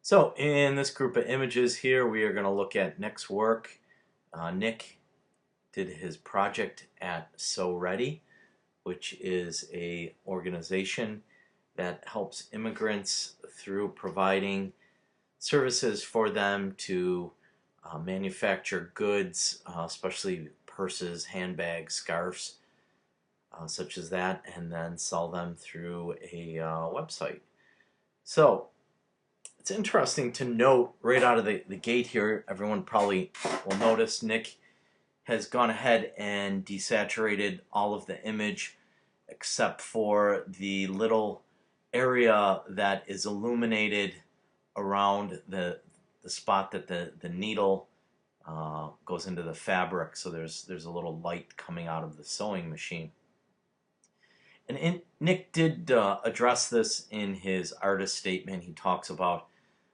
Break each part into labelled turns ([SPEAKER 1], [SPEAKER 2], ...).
[SPEAKER 1] So in this group of images here, we are going to look at Nick's work. Nick did his project at So Ready, which is a organization that helps immigrants through providing services for them to manufacture goods, especially purses, handbags, scarves, such as that, and then sell them through a website. So it's interesting to note right out of the gate here, everyone probably will notice Nick has gone ahead and desaturated all of the image except for the little area that is illuminated around the spot that the needle goes into the fabric. So there's a little light coming out of the sewing machine. And Nick did address this in his artist statement. He talks about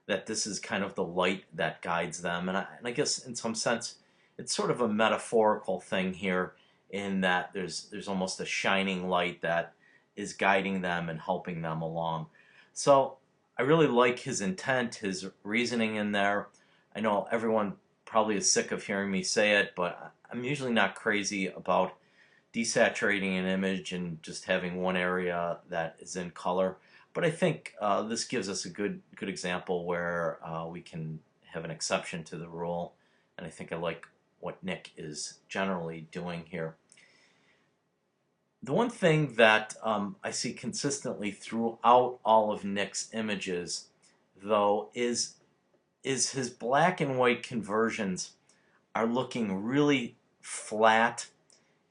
[SPEAKER 1] that this is kind of the light that guides them. And I guess in some sense, it's sort of a metaphorical thing here in that there's almost a shining light that is guiding them and helping them along. So I really like his intent, his reasoning in there. I know everyone probably is sick of hearing me say it, but I'm usually not crazy about desaturating an image and just having one area that is in color. But I think this gives us a good example where we can have an exception to the rule, and I think I like what Nick is generally doing here. The one thing that I see consistently throughout all of Nick's images, though, is his black and white conversions are looking really flat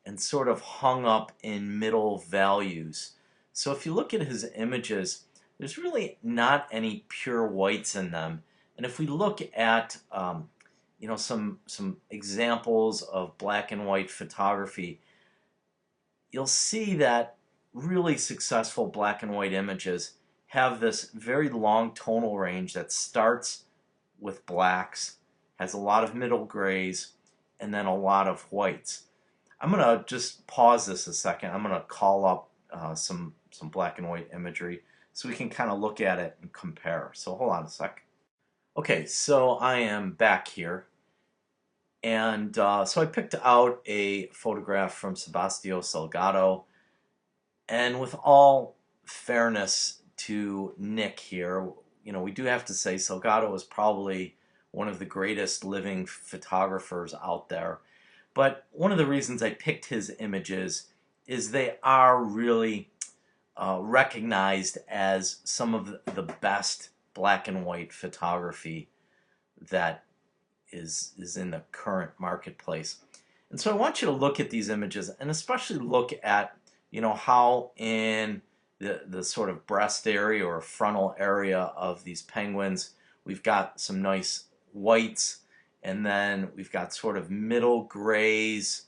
[SPEAKER 1] and sort of hung up in middle values. So if you look at his images, there's really not any pure whites in them. And if we look at some examples of black and white photography, you'll see that really successful black and white images have this very long tonal range that starts with blacks, has a lot of middle grays, and then a lot of whites. I'm going to just pause this a second. I'm going to call up some black and white imagery so we can kind of look at it and compare. So hold on a sec. Okay, so I am back here. And so I picked out a photograph from Sebastião Salgado. And with all fairness to Nick here, we do have to say Salgado is probably one of the greatest living photographers out there. But one of the reasons I picked his images is they are really recognized as some of the best black and white photography that is in the current marketplace. And so I want you to look at these images and especially look at how in the sort of breast area or frontal area of these penguins we've got some nice whites, and then we've got sort of middle grays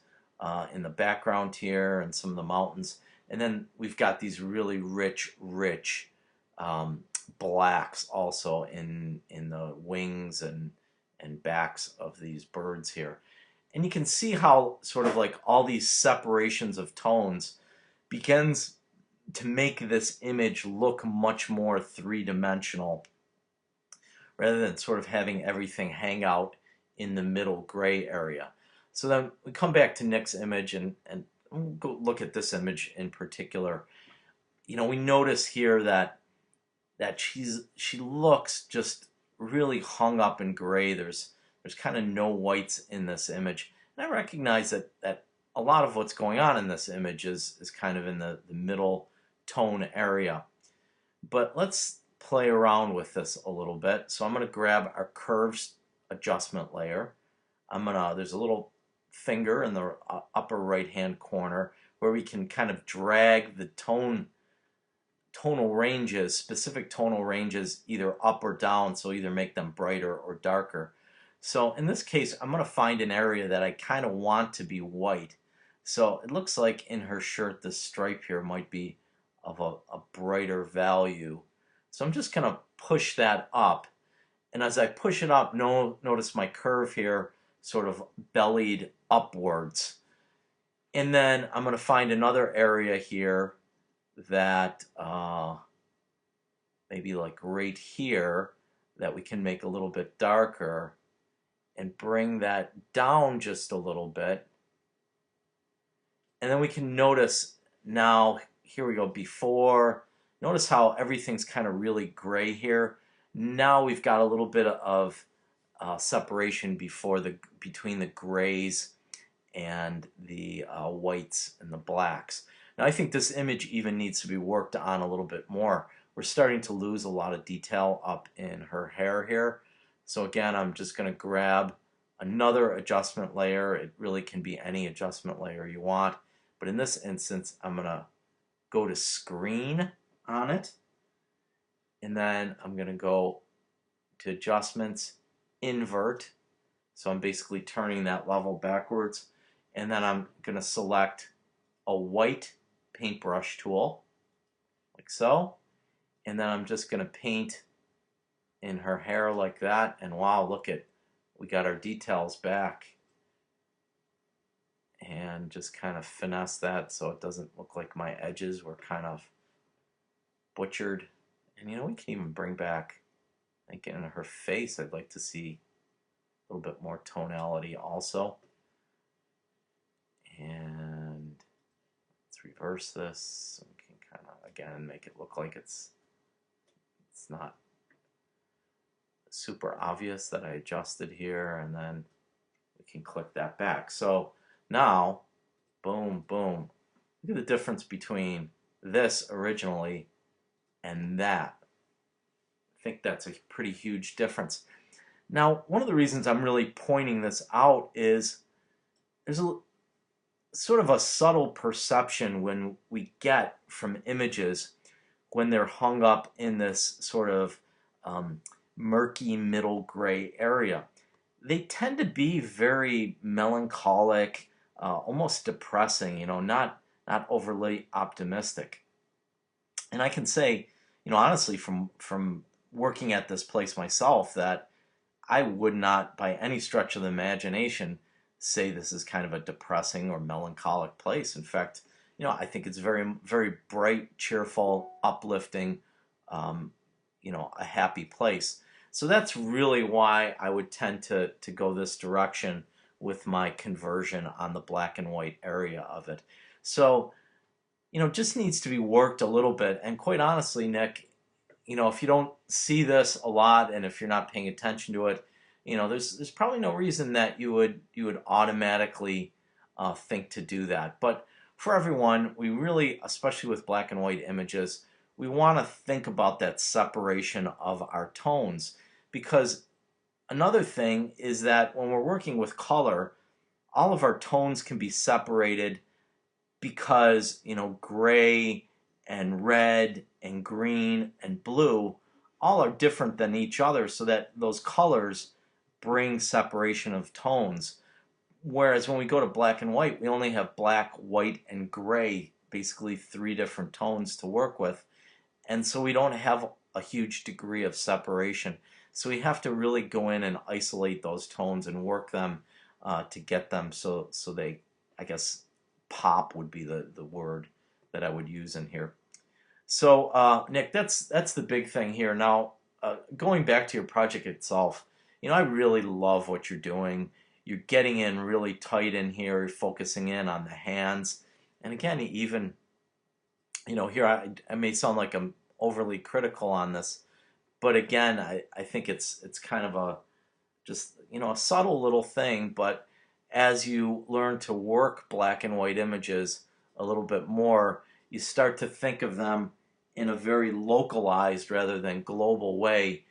[SPEAKER 1] in the background here and some of the mountains. And then we've got these really rich blacks also in the wings and backs of these birds here. And you can see how sort of like all these separations of tones begins to make this image look much more three-dimensional rather than sort of having everything hang out in the middle gray area. So then we come back to Nick's image and we'll go look at this image in particular. We notice here that she looks just really hung up in gray. There's kind of no whites in this image. And I recognize that a lot of what's going on in this image is kind of in the middle tone area. But let's play around with this a little bit. So I'm going to grab our curves adjustment layer. There's a little finger in the upper right hand corner where we can kind of drag the tonal ranges, specific tonal ranges, either up or down, so either make them brighter or darker. So in this case, I'm going to find an area that I kind of want to be white. So it looks like in her shirt, this stripe here might be of a brighter value. So I'm just going to push that up. And as I push it up, notice my curve here sort of bellied upwards. And then I'm going to find another area here that maybe like right here that we can make a little bit darker and bring that down just a little bit. And then we can notice now, here we go, before. Notice how everything's kind of really gray here. Now we've got a little bit of separation between the grays and the whites and the blacks. Now I think this image even needs to be worked on a little bit more. We're starting to lose a lot of detail up in her hair here. So again, I'm just going to grab another adjustment layer. It really can be any adjustment layer you want. But in this instance, I'm going to go to screen on it. And then I'm going to go to adjustments, invert. So I'm basically turning that level backwards. And then I'm going to select a white paintbrush tool, like so. And then I'm just going to paint in her hair like that. And wow, look at, we got our details back. And just kind of finesse that so it doesn't look like my edges were kind of butchered. And you know, we can even bring back, I think in her face, I'd like to see a little bit more tonality also. And let's reverse this. So we can kind of, again, make it look like it's not super obvious that I adjusted here, and then we can click that back. So now, boom, boom. Look at the difference between this originally and that. I think that's a pretty huge difference. Now, one of the reasons I'm really pointing this out is there's a sort of a subtle perception when we get from images when they're hung up in this sort of murky middle gray area. They tend to be very melancholic, almost depressing, you know, not overly optimistic. And I can say, you know, honestly, from working at this place myself, that I would not, by any stretch of the imagination, say this is kind of a depressing or melancholic place. In fact, you know, I think it's very, very bright, cheerful, uplifting, you know, a happy place. So that's really why I would tend to go this direction with my conversion on the black and white area of it. So, you know, just needs to be worked a little bit. And quite honestly, Nick, you know, if you don't see this a lot and if you're not paying attention to it, you know, there's probably no reason that you would automatically think to do that. But for everyone, we really, especially with black and white images, we want to think about that separation of our tones, because another thing is that when we're working with color, all of our tones can be separated because, you know, gray and red and green and blue all are different than each other, so that those colors bring separation of tones. Whereas when we go to black and white, we only have black, white, and gray, basically 3 different tones to work with. And so we don't have a huge degree of separation. So we have to really go in and isolate those tones and work them to get them so they, I guess, pop would be the word that I would use in here. So Nick, that's the big thing here. Now, going back to your project itself, you know, I really love what you're doing. You're getting in really tight in here, you're focusing in on the hands. And again, even, you know, here I may sound like I'm overly critical on this, but again, I think it's kind of a just, you know, a subtle little thing. But as you learn to work black and white images a little bit more, you start to think of them in a very localized rather than global way.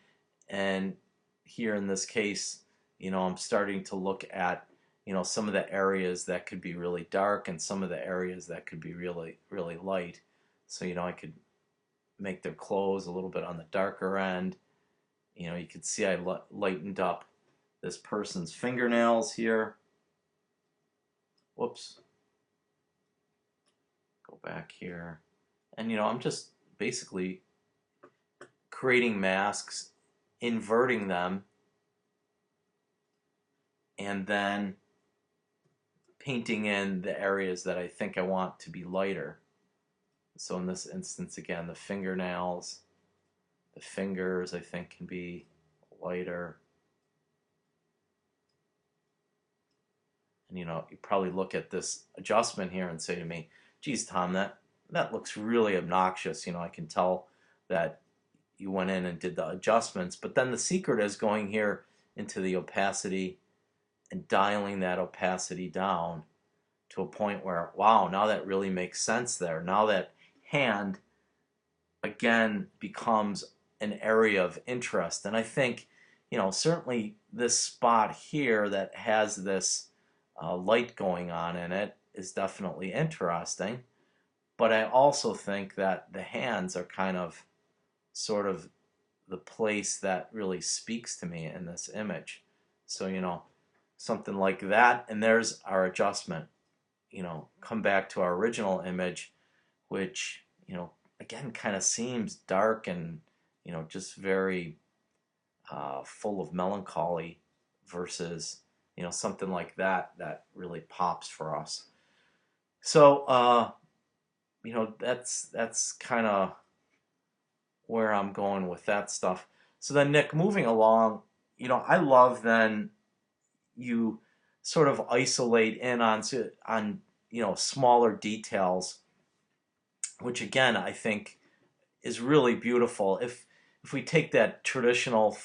[SPEAKER 1] And here in this case, you know, I'm starting to look at, you know, some of the areas that could be really dark and some of the areas that could be really, really light. So, you know, I could make their clothes a little bit on the darker end. You know, you could see I lightened up this person's fingernails here. Whoops. Go back here. And, you know, I'm just basically creating masks, inverting them, and then painting in the areas that I think I want to be lighter. So in this instance, again, the fingernails, the fingers, I think can be lighter. And you probably look at this adjustment here and say to me, geez, Tom, that looks really obnoxious. I can tell that you went in and did the adjustments, but then the secret is going here into the opacity and dialing that opacity down to a point where, wow, now that really makes sense there. Now that hand, again, becomes an area of interest. And I think, certainly this spot here that has this light going on in it is definitely interesting. But I also think that the hands are kind of sort of the place that really speaks to me in this image. So, something like that, and there's our adjustment. Come back to our original image, which, again, kind of seems dark and, just very full of melancholy versus, something like that really pops for us. So, that's kind of where I'm going with that stuff. So then, Nick, moving along, I love then you sort of isolate in on smaller details, which again I think is really beautiful. If we take that traditional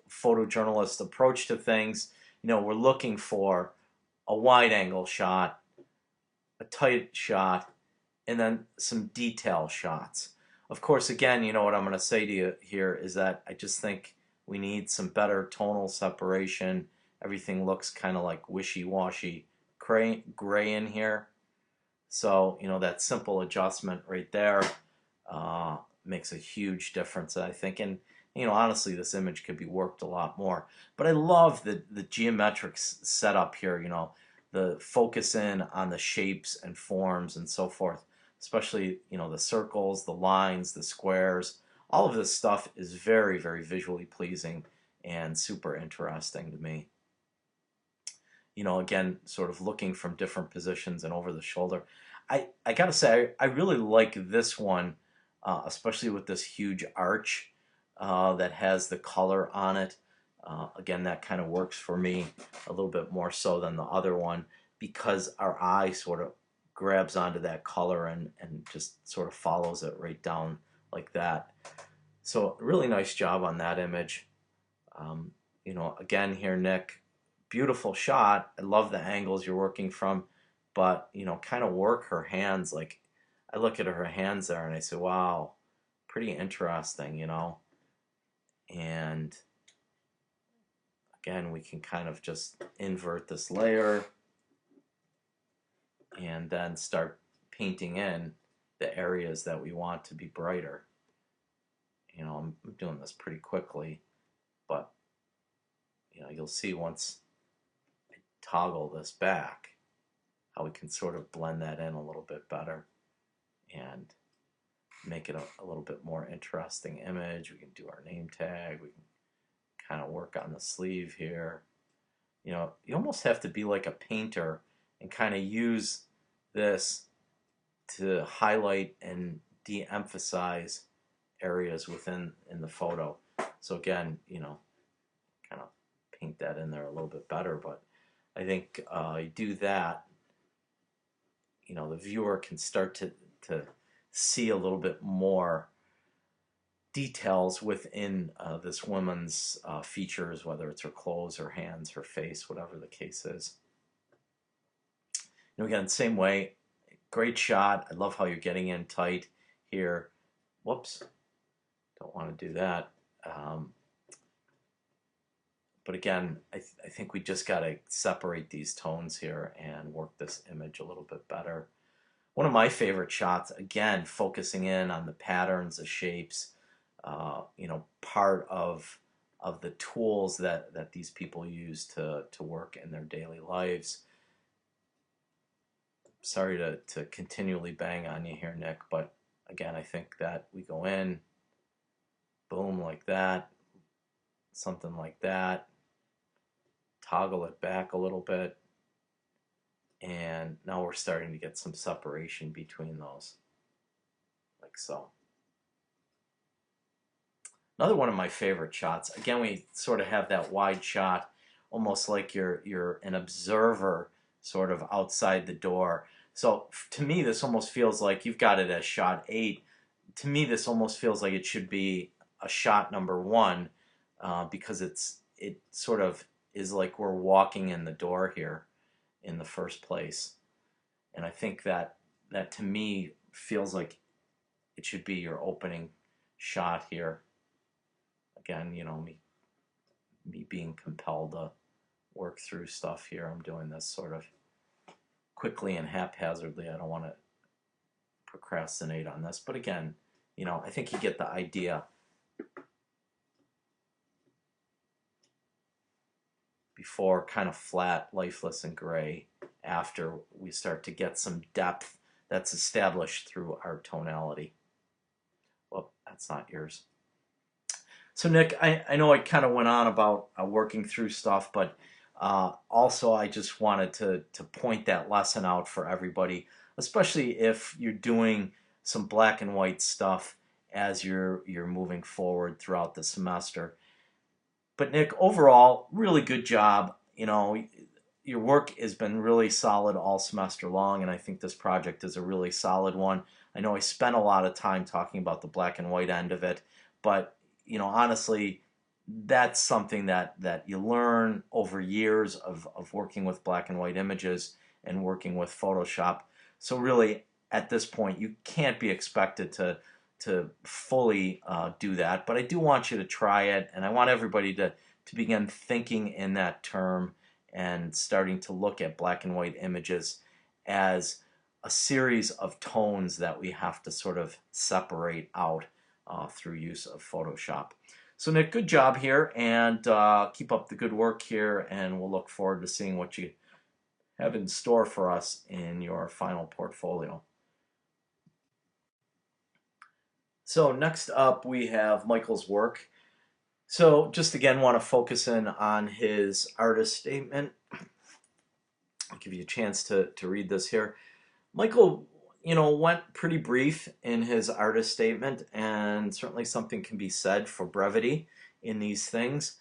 [SPEAKER 1] photojournalist approach to things, we're looking for a wide angle shot, a tight shot, and then some detail shots. Of course, again, what I'm going to say to you here is that I just think we need some better tonal separation. Everything looks kind of like wishy-washy gray in here. So, that simple adjustment right there makes a huge difference, I think. And, honestly, this image could be worked a lot more. But I love the geometric setup here, the focus in on the shapes and forms and so forth. Especially, the circles, the lines, the squares. All of this stuff is very, very visually pleasing and super interesting to me. Again, sort of looking from different positions and over the shoulder. I gotta say, I really like this one, especially with this huge arch that has the color on it. Again, that kind of works for me a little bit more so than the other one because our eye sort of grabs onto that color and just sort of follows it right down like that. So really nice job on that image. Again here, Nick, beautiful shot. I love the angles you're working from, but kind of work her hands. Like I look at her hands there and I say, wow, pretty interesting, and again, we can kind of just invert this layer and then start painting in the areas that we want to be brighter. I'm doing this pretty quickly, but you'll see once I toggle this back how we can sort of blend that in a little bit better and make it a little bit more interesting image. We can do our name tag. We can kind of work on the sleeve here. You almost have to be like a painter and kind of use this to highlight and de-emphasize areas within the photo. So again, kind of paint that in there a little bit better. But I think you do that, the viewer can start to see a little bit more details within this woman's features, whether it's her clothes, her hands, her face, whatever the case is. Again, same way, great shot. I love how you're getting in tight here. Whoops, don't want to do that. But again, I think we just got to separate these tones here and work this image a little bit better. One of my favorite shots, again, focusing in on the patterns, the shapes, part of the tools that these people use to work in their daily lives. Sorry to continually bang on you here, Nick, but again, I think that we go in, boom, like that, something like that, toggle it back a little bit, and now we're starting to get some separation between those, like so. Another one of my favorite shots. Again, we sort of have that wide shot, almost like you're an observer, sort of outside the door. So to me, this almost feels like you've got it as shot 8. To me, this almost feels like it should be a shot number 1, because it sort of is like we're walking in the door here in the first place, and I think that to me feels like it should be your opening shot here. Again, me being compelled to work through stuff here. I'm doing this sort of quickly and haphazardly. I don't want to procrastinate on this, but again, I think you get the idea. Before, kind of flat, lifeless, and gray. After, we start to get some depth that's established through our tonality. Well, that's not yours. So Nick, I know I kind of went on about working through stuff, but also I just wanted to point that lesson out for everybody, especially if you're doing some black and white stuff as you're moving forward throughout the semester. But Nick, overall, really good job. Your work has been really solid all semester long, and I think this project is a really solid one. I know I spent a lot of time talking about the black and white end of it, but honestly, that's something that you learn over years of working with black and white images and working with Photoshop. So really, at this point, you can't be expected to fully do that, but I do want you to try it, and I want everybody to begin thinking in that term and starting to look at black and white images as a series of tones that we have to sort of separate out through use of Photoshop. So Nick, good job here, and keep up the good work here, and we'll look forward to seeing what you have in store for us in your final portfolio. So next up we have Michael's work. So just again want to focus in on his artist statement. I'll give you a chance to read this here. Michael, went pretty brief in his artist statement, and certainly something can be said for brevity in these things.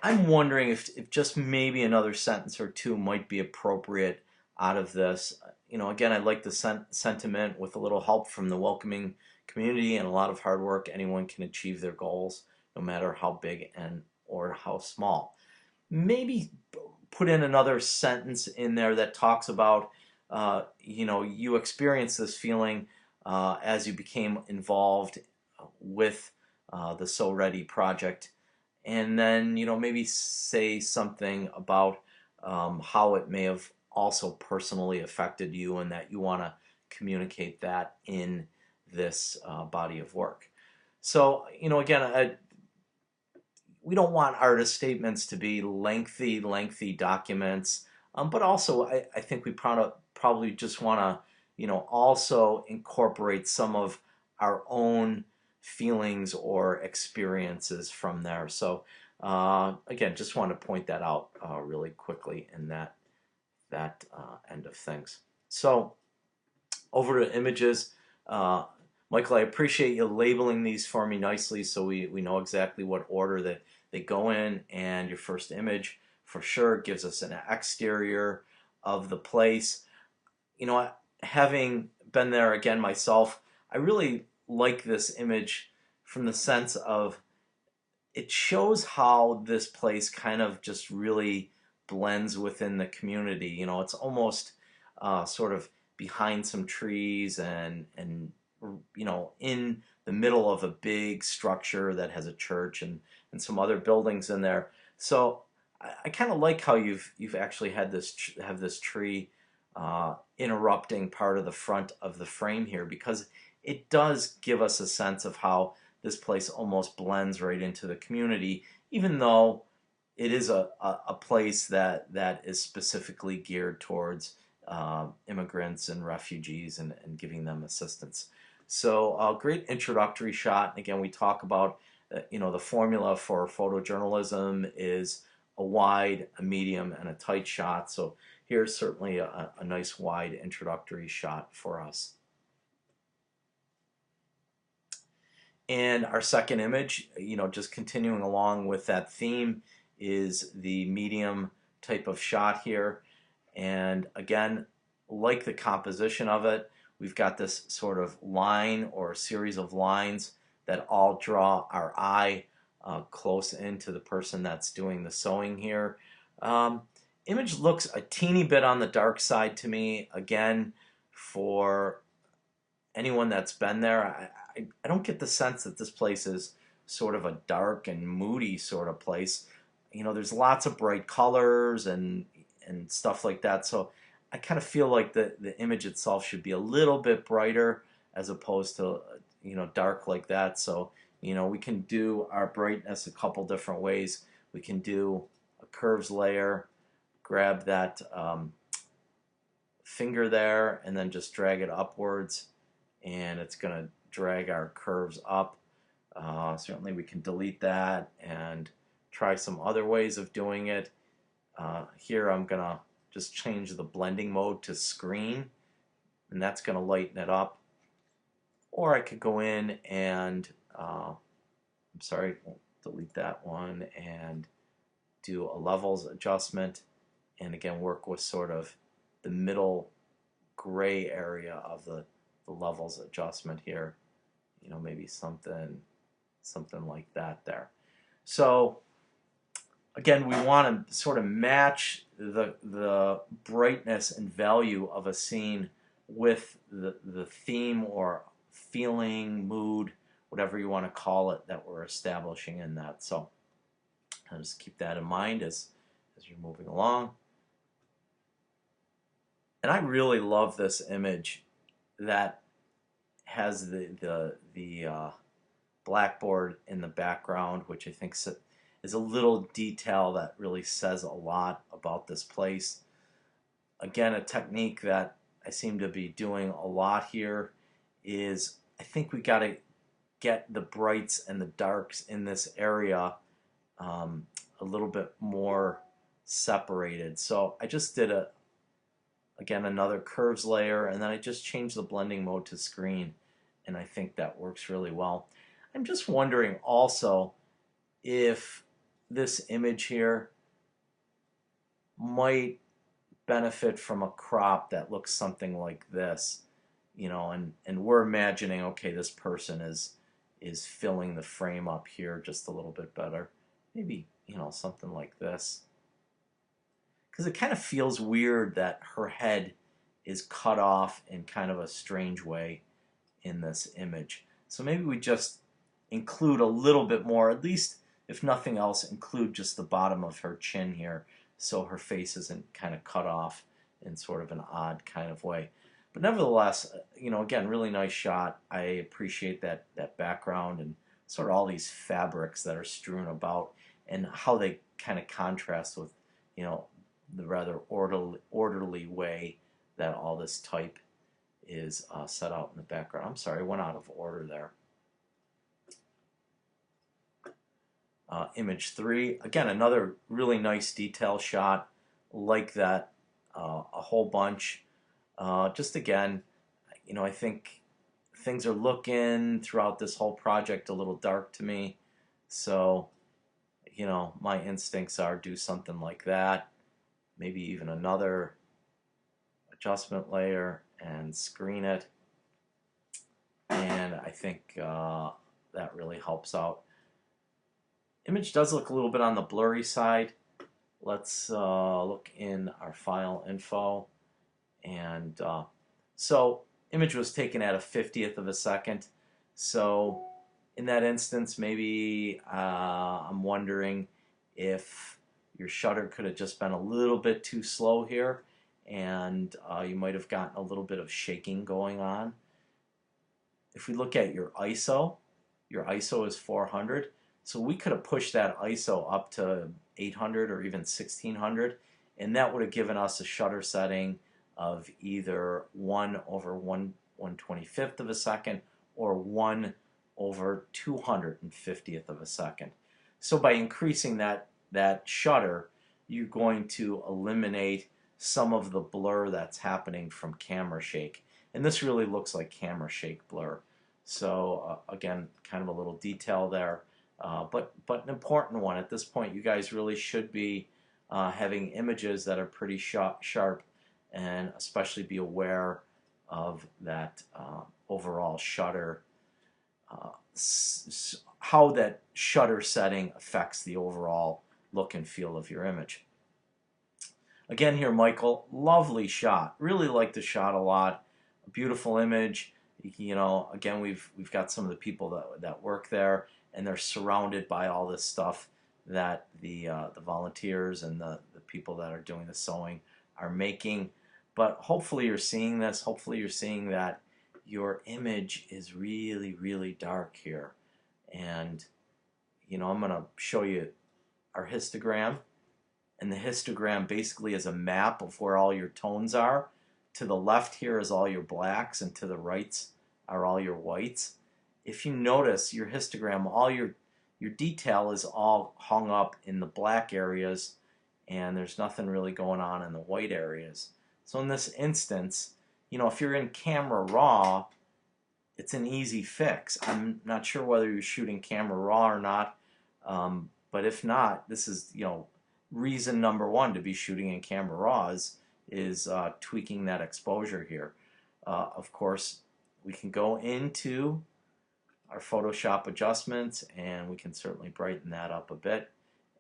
[SPEAKER 1] I'm wondering if just maybe another sentence or two might be appropriate out of this. Again, I like the sentiment: with a little help from the welcoming community and a lot of hard work, anyone can achieve their goals, no matter how big and or how small. Maybe put in another sentence in there that talks about, you experienced this feeling as you became involved with the So Ready project, and then maybe say something about how it may have also personally affected you, and that you want to communicate that in this body of work. So again, we don't want artist statements to be lengthy documents, but also I think we probably just want to also incorporate some of our own feelings or experiences from there. So again, just want to point that out really quickly in that end of things. So over to images. Michael, I appreciate you labeling these for me nicely so we know exactly what order that they go in, and your first image for sure gives us an exterior of the place. Having been there again myself, I really like this image from the sense of it shows how this place kind of just really blends within the community. It's almost sort of behind some trees and in the middle of a big structure that has a church and some other buildings in there. So I kind of like how you've actually had this tree interrupting part of the front of the frame here, because it does give us a sense of how this place almost blends right into the community, even though it is a place that is specifically geared towards immigrants and refugees and giving them assistance. So a great introductory shot. Again, we talk about the formula for photojournalism is a wide, a medium, and a tight shot. So here's certainly a nice wide introductory shot for us. And our second image, just continuing along with that theme, is the medium type of shot here. And again, like the composition of it, we've got this sort of line or series of lines that all draw our eye close into the person that's doing the sewing here. Um, Image looks a teeny bit on the dark side to me. Again, for anyone that's been there, I don't get the sense that this place is sort of a dark and moody sort of place. There's lots of bright colors and stuff like that. So I kind of feel like the image itself should be a little bit brighter as opposed to dark like that. So we can do our brightness a couple different ways. We can do a curves layer, grab that finger there, and then just drag it upwards, and it's going to drag our curves up. Certainly we can delete that and try some other ways of doing it. Here I'm going to just change the blending mode to screen, and that's going to lighten it up. Or I could go in and, I'm sorry, delete that one, and do a levels adjustment, and again work with sort of the middle gray area of the levels adjustment here. Maybe something like that there. So again, we want to sort of match the brightness and value of a scene with the theme or feeling, mood, whatever you want to call it, that we're establishing in that. So I'll just keep that in mind as you're moving along. And I really love this image that has the blackboard in the background, which I think is a little detail that really says a lot about this place. Again, a technique that I seem to be doing a lot here is I think we got to get the brights and the darks in this area a little bit more separated. So I just did again another curves layer, and then I just changed the blending mode to screen, and I think that works really well. I'm just wondering also if this image here might benefit from a crop that looks something like this, and we're imagining, okay, this person is filling the frame up here just a little bit better. Maybe, something like this. Because it kind of feels weird that her head is cut off in kind of a strange way in this image. So maybe we just include a little bit more, at least if nothing else, include just the bottom of her chin here so her face isn't kind of cut off in sort of an odd kind of way. But nevertheless, again, really nice shot. I appreciate that background and sort of all these fabrics that are strewn about and how they kind of contrast with, the rather orderly way that all this type is set out in the background. I'm sorry, I went out of order there. Image 3, again, another really nice detail shot like that, a whole bunch. Just again, I think things are looking throughout this whole project a little dark to me. So, my instincts are do something like that. Maybe even another adjustment layer and screen it. And I think that really helps out. Image does look a little bit on the blurry side. Let's look in our file info. And so image was taken at a 50th of a second. So in that instance, maybe I'm wondering if your shutter could have just been a little bit too slow here, and you might have gotten a little bit of shaking going on. If we look at your ISO is 400, so we could have pushed that ISO up to 800 or even 1600, and that would have given us a shutter setting of either 1/125th of a second or 1/250th of a second. So by increasing that shutter, you're going to eliminate some of the blur that's happening from camera shake. And this really looks like camera shake blur. So again, kind of a little detail there, but an important one. At this point, you guys really should be having images that are pretty sharp, and especially be aware of that overall shutter, how that shutter setting affects the overall look and feel of your image. Again here, Michael, lovely shot. Really like the shot a lot. A beautiful image. You know, again, we've got some of the people that work there, and they're surrounded by all this stuff that the volunteers and the people that are doing the sewing are making. But hopefully you're seeing this. Hopefully you're seeing that your image is really, really dark here. And, you know, I'm going to show you our histogram. And the histogram basically is a map of where all your tones are. To the left here is all your blacks, and to the right are all your whites. If you notice your histogram, all your detail is all hung up in the black areas, and there's nothing really going on in the white areas. So in this instance, you know, if you're in Camera Raw, it's an easy fix. I'm not sure whether you're shooting Camera Raw or not, but if not, this is, you know, reason number one to be shooting in Camera Raw is tweaking that exposure here. Of course, we can go into our Photoshop adjustments, and we can certainly brighten that up a bit.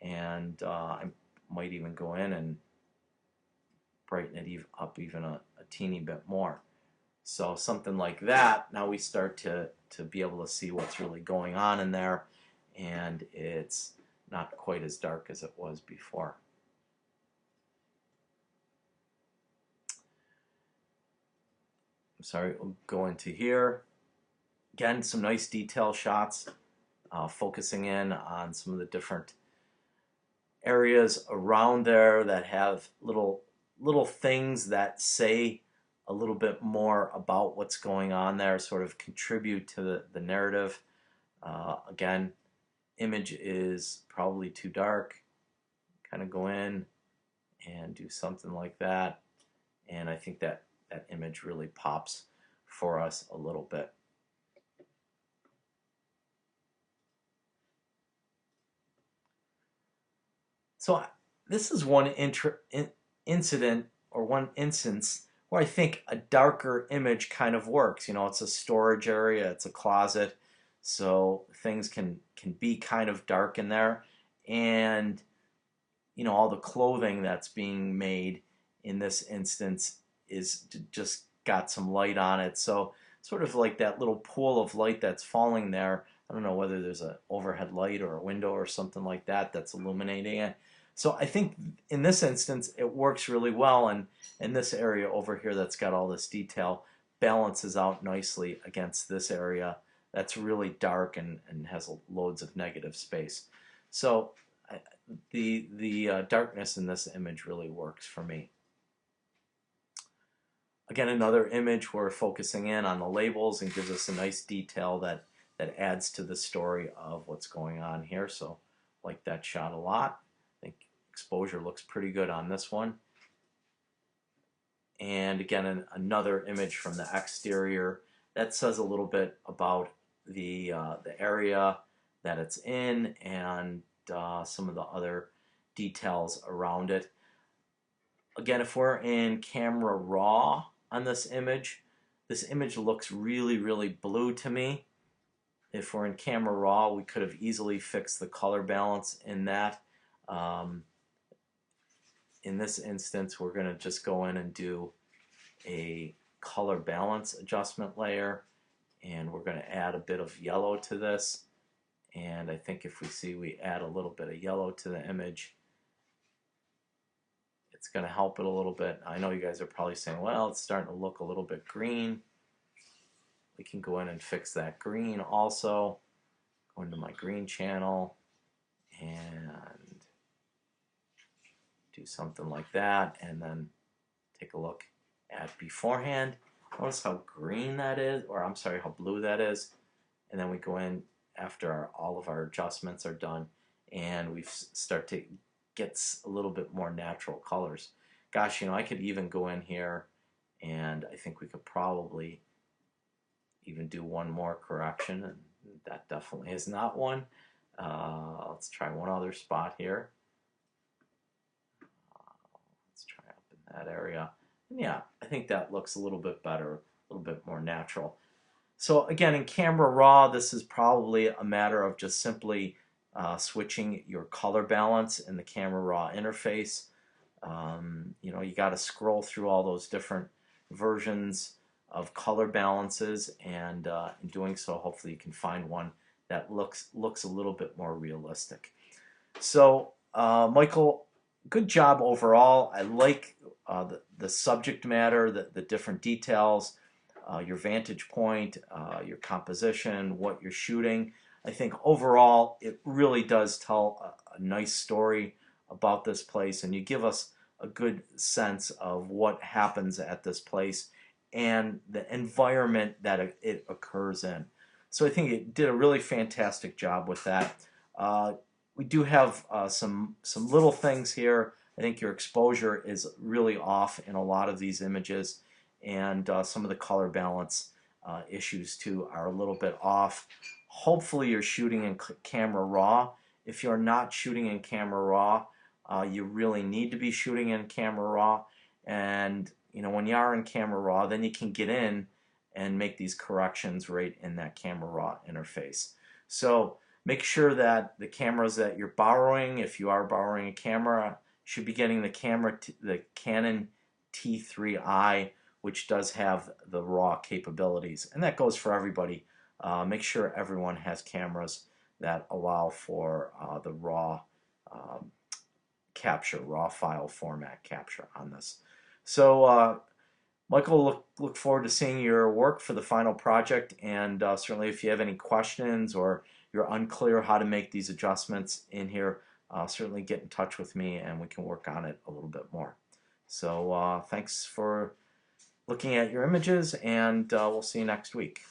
[SPEAKER 1] And I might even go in and brighten it up even a teeny bit more. So something like that, now we start to be able to see what's really going on in there, and it's not quite as dark as it was before. I'm sorry, we'll go into here. Again, some nice detail shots, focusing in on some of the different areas around there that have little things that say a little bit more about what's going on there, sort of contribute to the narrative. Again, image is probably too dark. Kind of go in and do something like that, and I think that image really pops for us a little bit. So this is one incident or one instance where I think a darker image kind of works. You know, it's a storage area, it's a closet, so things can be kind of dark in there, and you know, all the clothing that's being made in this instance is just got some light on it. So sort of like that little pool of light that's falling there. I don't know whether there's an overhead light or a window or something like that that's illuminating it. So I think in this instance it works really well, and in this area over here that's got all this detail balances out nicely against this area that's really dark and has loads of negative space. So the darkness in this image really works for me. Again, another image where we're focusing in on the labels and gives us a nice detail that adds to the story of what's going on here. So like that shot a lot. I think exposure looks pretty good on this one. And again, another image from the exterior that says a little bit about the area that it's in, and some of the other details around it. Again, if we're in Camera Raw on this image looks really, really blue to me. If we're in Camera Raw, we could have easily fixed the color balance in that. In this instance, we're going to just go in and do a color balance adjustment layer, and we're going to add a bit of yellow to this. And I think if we add a little bit of yellow to the image, it's going to help it a little bit. I know you guys are probably saying, well, it's starting to look a little bit green. We can go in and fix that green also. Go into my green channel and do something like that, and then take a look at beforehand. Notice how green that is, or I'm sorry, how blue that is. And then we go in after all of our adjustments are done, and we start to get a little bit more natural colors. Gosh, you know, I could even go in here, and I think we could probably even do one more correction, and that definitely is not one. Let's try one other spot here. Let's try up in that area. And yeah, I think that looks a little bit better, a little bit more natural. So again, in Camera Raw, this is probably a matter of just simply switching your color balance in the Camera Raw interface. You know, you got to scroll through all those different versions of color balances, and in doing so, hopefully you can find one that looks a little bit more realistic. So, Michael, good job overall. I like the subject matter, the different details, your vantage point, your composition, what you're shooting. I think overall it really does tell a nice story about this place, and you give us a good sense of what happens at this place and the environment that it occurs in. So I think it did a really fantastic job with that. We do have some little things here. I think your exposure is really off in a lot of these images, and some of the color balance issues too are a little bit off. Hopefully you're shooting in Camera Raw. If you're not shooting in Camera Raw, you really need to be shooting in Camera Raw. And you know, when you are in Camera Raw, then you can get in and make these corrections right in that Camera Raw interface. So make sure that the cameras that you're borrowing, if you are borrowing a camera, should be getting the Canon T3i, which does have the RAW capabilities, and that goes for everybody. Make sure everyone has cameras that allow for the RAW capture, RAW file format capture on this. So Michael, look forward to seeing your work for the final project, and certainly if you have any questions or you're unclear how to make these adjustments in here, certainly get in touch with me and we can work on it a little bit more. So thanks for looking at your images, and we'll see you next week.